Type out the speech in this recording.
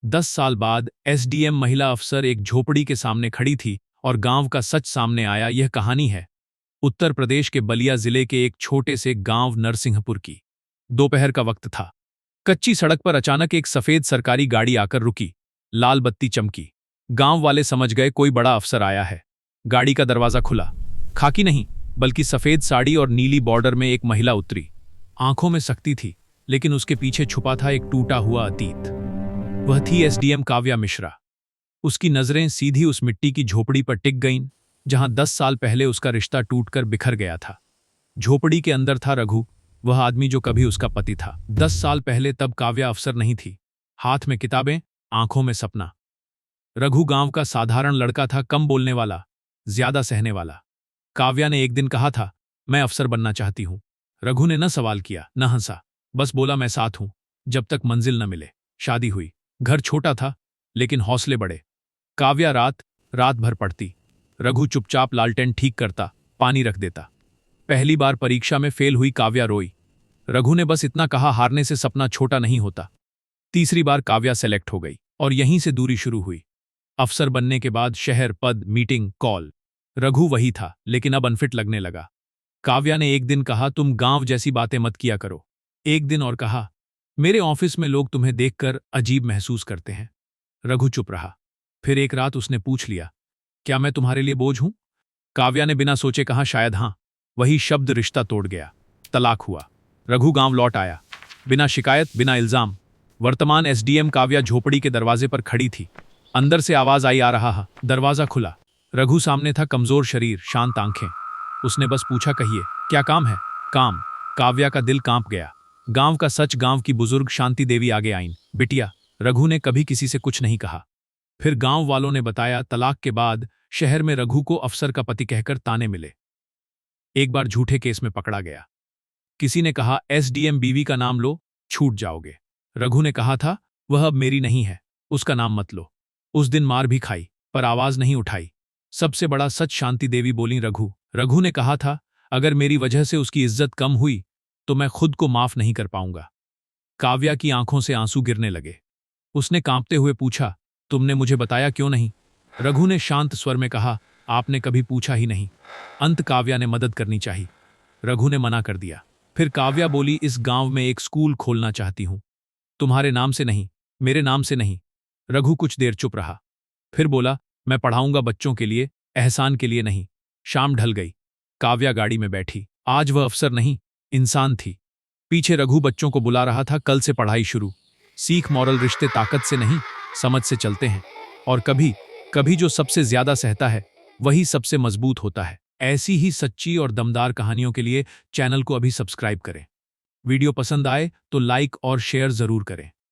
10 साल बाद एसडीएम महिला अफसर एक झोपड़ी के सामने खड़ी थी और गांव का सच सामने आया। यह कहानी है उत्तर प्रदेश के बलिया जिले के एक छोटे से गांव नरसिंहपुर की। दोपहर का वक्त था। कच्ची सड़क पर अचानक एक सफेद सरकारी गाड़ी आकर रुकी। लाल बत्ती चमकी। गांव वाले समझ गए कोई बड़ा अफसर आया है। गाड़ी का दरवाजा खुला। खाकी नहीं बल्कि सफेद साड़ी और नीली बॉर्डर में एक महिला उतरी। आंखों में शक्ति थी, लेकिन उसके पीछे छुपा था एक टूटा हुआ अतीत। वह थी एसडीएम काव्या मिश्रा। उसकी नजरें सीधी उस मिट्टी की झोपड़ी पर टिक गईं, जहां 10 साल पहले उसका रिश्ता टूटकर बिखर गया था। झोपड़ी के अंदर था रघु, वह आदमी जो कभी उसका पति था। 10 साल पहले तब काव्या अफसर नहीं थी। हाथ में किताबें, आंखों में सपना। रघु गांव का साधारण लड़का था, कम बोलने वाला, ज्यादा सहने वाला। काव्या ने एक दिन कहा था, मैं अफसर बनना चाहती हूं। रघु ने न सवाल किया, न हंसा, बस बोला, मैं साथ हूं जब तक मंजिल न मिले। शादी हुई। घर छोटा था, लेकिन हौसले बड़े। काव्या रात भर पढ़ती। रघु चुपचाप लालटेन ठीक करता, पानी रख देता। पहली बार परीक्षा में फेल हुई काव्या रोई। रघु ने बस इतना कहा, हारने से सपना छोटा नहीं होता। तीसरी बार काव्या सेलेक्ट हो गई और यहीं से दूरी शुरू हुई। अफसर बनने के बाद शहर, पद, मीटिंग, कॉल। रघु वही था, लेकिन अब अनफिट लगने लगा। काव्या ने एक दिन कहा, तुम गांव जैसी बातें मत किया करो। एक दिन और कहा, मेरे ऑफिस में लोग तुम्हें देखकर अजीब महसूस करते हैं। रघु चुप रहा। फिर एक रात उसने पूछ लिया, क्या मैं तुम्हारे लिए बोझ हूं? काव्या ने बिना सोचे कहा, शायद हां। वही शब्द रिश्ता तोड़ गया। तलाक हुआ। रघु गांव लौट आया, बिना शिकायत, बिना इल्जाम। वर्तमान एसडीएम काव्या झोपड़ी के दरवाजे पर खड़ी थी। अंदर से आवाज आई, आ रहा है। दरवाजा खुला। रघु सामने था, कमजोर शरीर, शांत आंखें। उसने बस पूछा, कहिए, क्या काम है? काम। काव्या का दिल कांप गया। गांव का सच, गांव की बुजुर्ग शांति देवी आगे आईं। बिटिया, रघु ने कभी किसी से कुछ नहीं कहा। फिर गांव वालों ने बताया, तलाक के बाद शहर में रघु को अफसर का पति कहकर ताने मिले। एक बार झूठे केस में पकड़ा गया। किसी ने कहा, एसडीएम बीवी का नाम लो, छूट जाओगे। रघु ने कहा था, वह अब मेरी नहीं है, उसका नाम मत लो। उस दिन मार भी खाई, पर आवाज नहीं उठाई। सबसे बड़ा सच शांति देवी बोली, रघु ने कहा था, अगर मेरी वजह से उसकी इज्जत कम हुई तो मैं खुद को माफ नहीं कर पाऊंगा। काव्या की आंखों से आंसू गिरने लगे। उसने कांपते हुए पूछा, तुमने मुझे बताया क्यों नहीं? रघु ने शांत स्वर में कहा, आपने कभी पूछा ही नहीं। अंत काव्या ने मदद करनी चाहिए। रघु ने मना कर दिया। फिर काव्या बोली, इस गांव में एक स्कूल खोलना चाहती हूं। तुम्हारे नाम से नहीं, मेरे नाम से नहीं। रघु कुछ देर चुप रहा। फिर बोला, मैं पढ़ाऊंगा बच्चों के लिए, एहसान के लिए नहीं। शाम ढल गई। काव्या गाड़ी में बैठी। आज वह अफसर नहीं, इंसान थी। पीछे रघु बच्चों को बुला रहा था, कल से पढ़ाई शुरू। सीख, मॉरल, रिश्ते ताकत से नहीं, समझ से चलते हैं। और कभी कभी जो सबसे ज्यादा सहता है वही सबसे मजबूत होता है। ऐसी ही सच्ची और दमदार कहानियों के लिए चैनल को अभी सब्सक्राइब करें। वीडियो पसंद आए तो लाइक और शेयर जरूर करें।